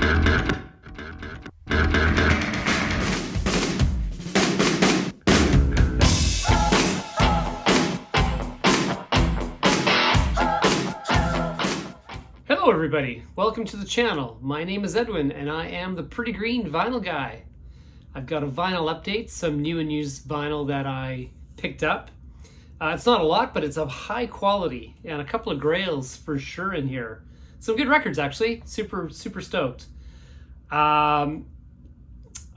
Hello everybody, welcome to the channel. My name is Edwin and I am the Pretty Green Vinyl Guy. I've got a vinyl update, some new and used vinyl that I picked up. It's not a lot, but it's of high quality and a couple of grails for sure in here. Some good records actually, super stoked. I'm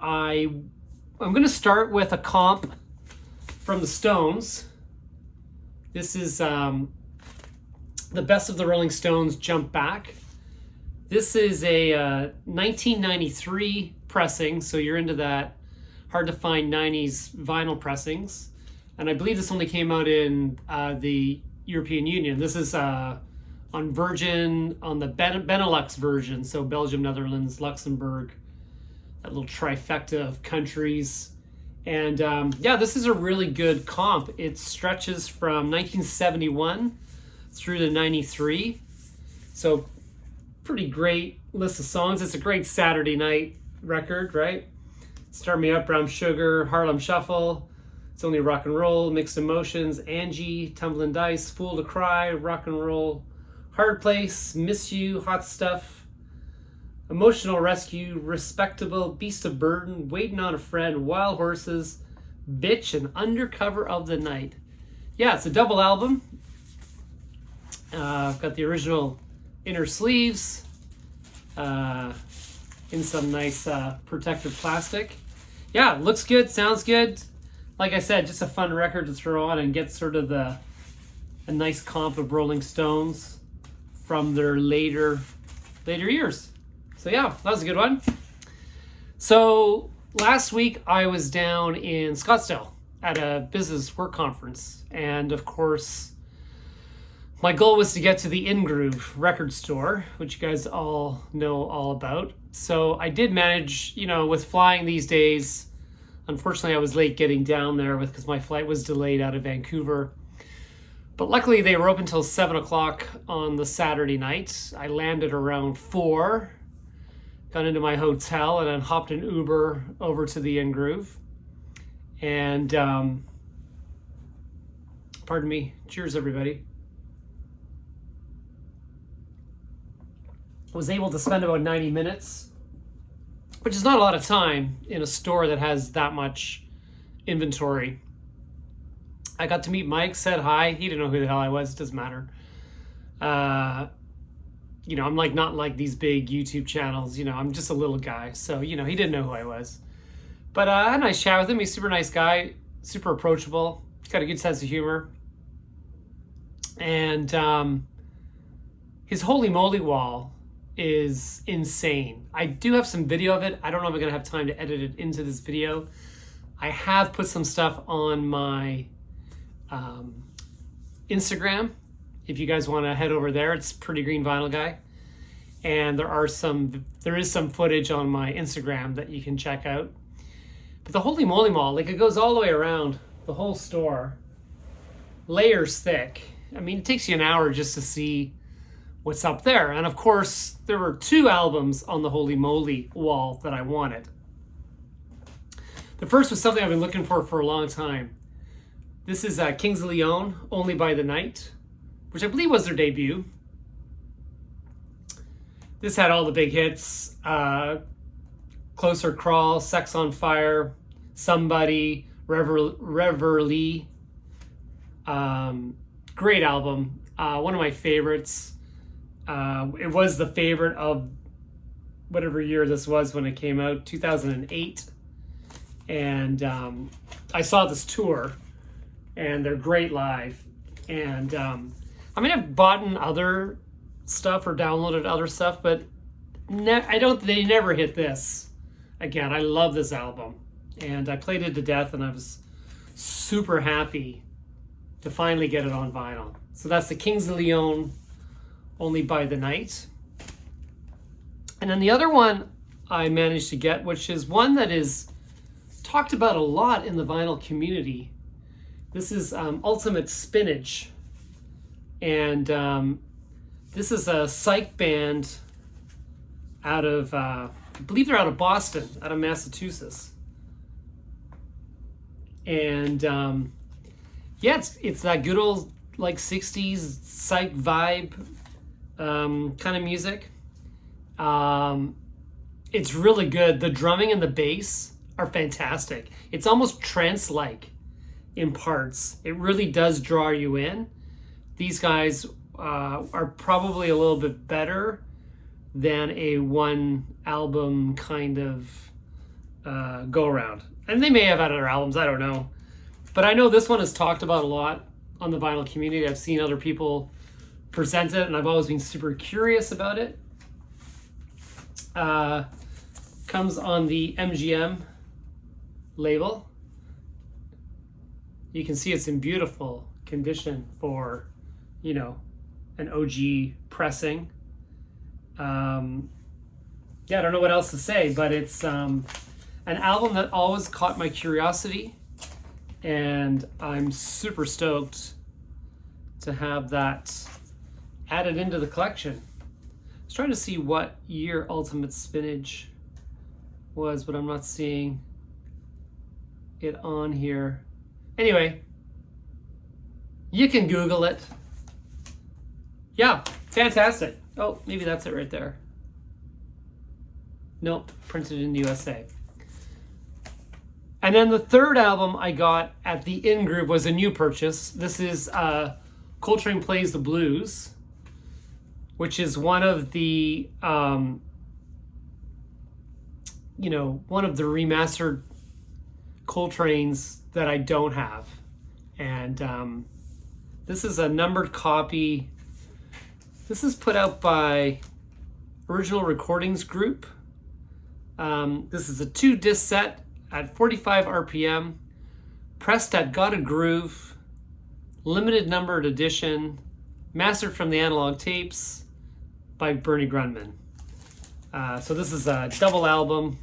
going to start with a comp from the Stones. This is the Best of the Rolling Stones Jump Back. This is a 1993 pressing, so you're into that hard to find 90s vinyl pressings. And I believe this only came out in the European Union. This is on Virgin, on the Benelux version, so Belgium, Netherlands, Luxembourg, that little trifecta of countries. And yeah, this is a really good comp. It stretches from 1971 through to 93. So pretty great list of songs. It's a great Saturday night record, right? Start Me Up, Brown Sugar, Harlem Shuffle, It's Only Rock and Roll, Mixed Emotions, Angie, Tumbling Dice, Fool to Cry, Rock and Roll, Hard Place, Miss You, Hot Stuff, Emotional Rescue, Respectable, Beast of Burden, Waiting on a Friend, Wild Horses, Bitch, and Undercover of the Night. Yeah, it's a double album. I've got the original inner sleeves in some nice protective plastic. Yeah, looks good, sounds good. Like I said, just a fun record to throw on and get sort of a nice comp of Rolling Stones from their later years. So yeah, that was a good one. So last week I was down in Scottsdale at a business work conference, and of course my goal was to get to the InGroove record store, which you guys all know all about. So I did manage, with flying these days. Unfortunately, I was late getting down there because my flight was delayed out of Vancouver. But luckily, they were open until 7 o'clock on the Saturday night. I landed around 4, got into my hotel, and then hopped an Uber over to the InGroove. And, pardon me, cheers everybody. Was able to spend about 90 minutes, which is not a lot of time in a store that has that much inventory. I got to meet Mike, said hi. He didn't know who the hell I was. It doesn't matter. I'm not like these big YouTube channels. I'm just a little guy. So, he didn't know who I was. But I had a nice chat with him. He's a super nice guy, super approachable. He's got a good sense of humor. And his Holy Moly wall is insane. I do have some video of it. I don't know if I'm gonna have time to edit it into this video. I have put some stuff on my Instagram. If you guys want to head over there, it's Pretty Green Vinyl Guy. And there is some footage on my Instagram that you can check out. But the Holy Moly Mall, it goes all the way around the whole store, layers thick. I mean, it takes you an hour just to see what's up there. And of course, there were 2 albums on the Holy Moly wall that I wanted. The first was something I've been looking for a long time. This is Kings of Leon, Only by the Night, which I believe was their debut. This had all the big hits, Closer Crawl, Sex on Fire, Somebody, Reverie. Great album, one of my favorites. It was the favorite of whatever year this was when it came out, 2008. And I saw this tour, and they're great live. And I've bought other stuff or downloaded other stuff, but they never hit this. Again, I love this album, and I played it to death, and I was super happy to finally get it on vinyl. So that's the Kings of Leon, Only by the Night. And then the other one I managed to get, which is one that is talked about a lot in the vinyl community. This is Ultimate Spinach. And this is a psych band out of, I believe they're out of Boston, out of Massachusetts. And yeah, it's that good old like 60s psych vibe kind of music. It's really good. The drumming and the bass are fantastic. It's almost trance-like in parts. It really does draw you in. These guys are probably a little bit better than a one album kind of go around. And they may have had other albums, I don't know. But I know this one is talked about a lot on the vinyl community. I've seen other people present it, and I've always been super curious about it. Comes on the MGM label. You can see it's in beautiful condition for, you know, an OG pressing. Yeah, I don't know what else to say, but it's an album that always caught my curiosity, and I'm super stoked to have that added into the collection. I was trying to see what year Ultimate Spinach was, but I'm not seeing it on here. Anyway, you can Google it. Yeah, fantastic. Oh, maybe that's it right there. Nope, printed in the USA. And then the third album I got at the InGroove was a new purchase. This is Coltrane Plays the Blues, which is one of the, you know, one of the remastered Coltranes that I don't have. And this is a numbered copy. This is put out by Original Recordings Group. This is a 2-disc set at 45 RPM, pressed at Got a Groove, limited numbered edition, mastered from the analog tapes by Bernie Grundman. So this is a double album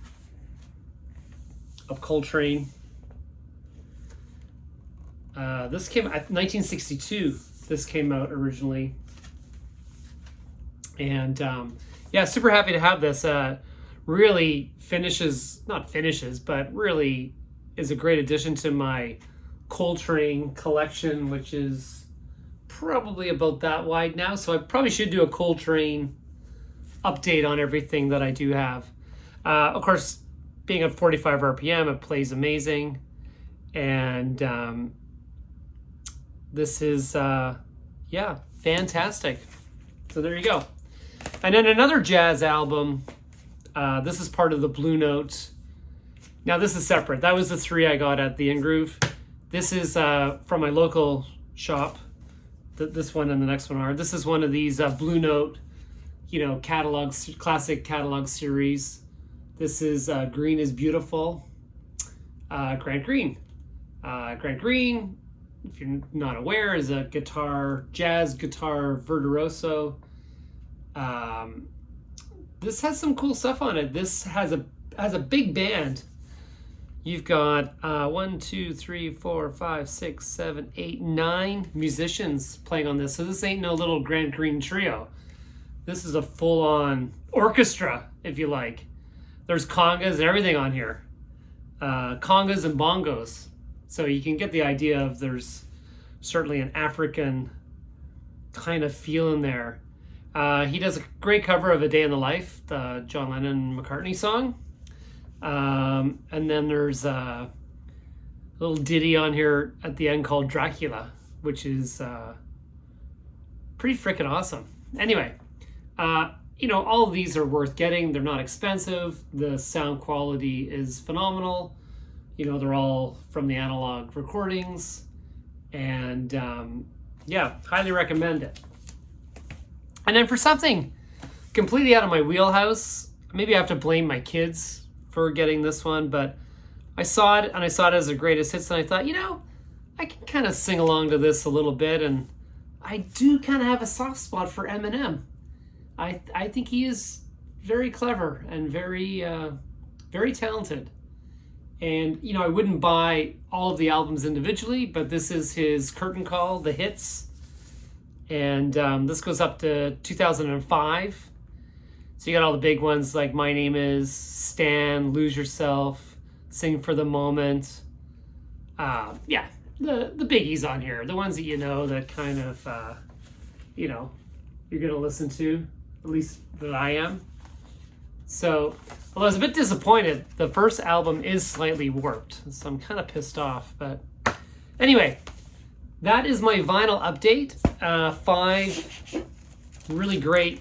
of Coltrane. This came out 1962. This came out originally. And yeah, super happy to have this. Really not finishes, but really is a great addition to my Coltrane collection, which is probably about that wide now. So I probably should do a Coltrane update on everything that I do have. Of course, being at 45 RPM, it plays amazing. And this is, yeah, fantastic. So there you go. And then another jazz album. This is part of the Blue Note. Now this is separate. That was the 3 I got at the InGroove. This is from my local shop. This one and the next one are. This is one of these Blue Note, you know, catalogs, classic catalog series. This is Green is Beautiful. Grant Green. Grant Green, if you're not aware, is a jazz guitar virtuoso. This has some cool stuff on it. This has a big band. You've got 1, 2, 3, 4, 5, 6, 7, 8, 9 musicians playing on this. So this ain't no little Grant Green trio. This is a full-on orchestra, if you like. There's congas and everything on here. Congas and bongos. So you can get the idea of there's certainly an African kind of feel in there. He does a great cover of A Day in the Life, the John Lennon-McCartney song. And then there's a little ditty on here at the end called Dracula, which is pretty freaking awesome. Anyway, you know, all of these are worth getting. They're not expensive. The sound quality is phenomenal. You know, they're all from the analog recordings. And yeah, highly recommend it. And then for something completely out of my wheelhouse, maybe I have to blame my kids for getting this one, but I saw it, and I saw it as a greatest hits, and I thought, you know, I can kind of sing along to this a little bit, and I do kind of have a soft spot for Eminem. I think he is very clever and very, very talented. And, you know, I wouldn't buy all of the albums individually, but this is his curtain call, the hits. And this goes up to 2005. So you got all the big ones like My Name Is, Stand, Lose Yourself, Sing for the Moment. Yeah, the biggies on here, the ones that you know that kind of, you know, you're going to listen to, at least that I am. So, although I was a bit disappointed, the first album is slightly warped, so I'm kind of pissed off. But anyway, that is my vinyl update. 5 really great,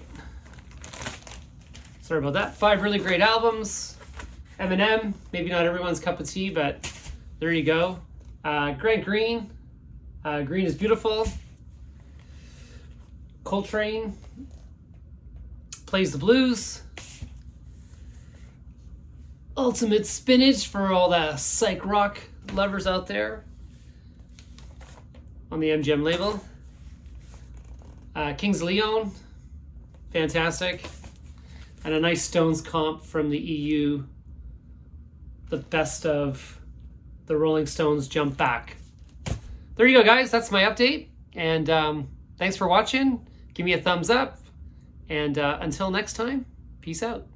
sorry about that, 5 really great albums. Eminem, maybe not everyone's cup of tea, but there you go. Grant Green, Green is Beautiful. Coltrane, Plays the Blues. Ultimate Spinach for all the psych rock lovers out there on the MGM label. Kings of Leon, fantastic. And a nice Stones comp from the EU. The best of the Rolling Stones Jump Back. There you go, guys. That's my update. And thanks for watching. Give me a thumbs up. And until next time, peace out.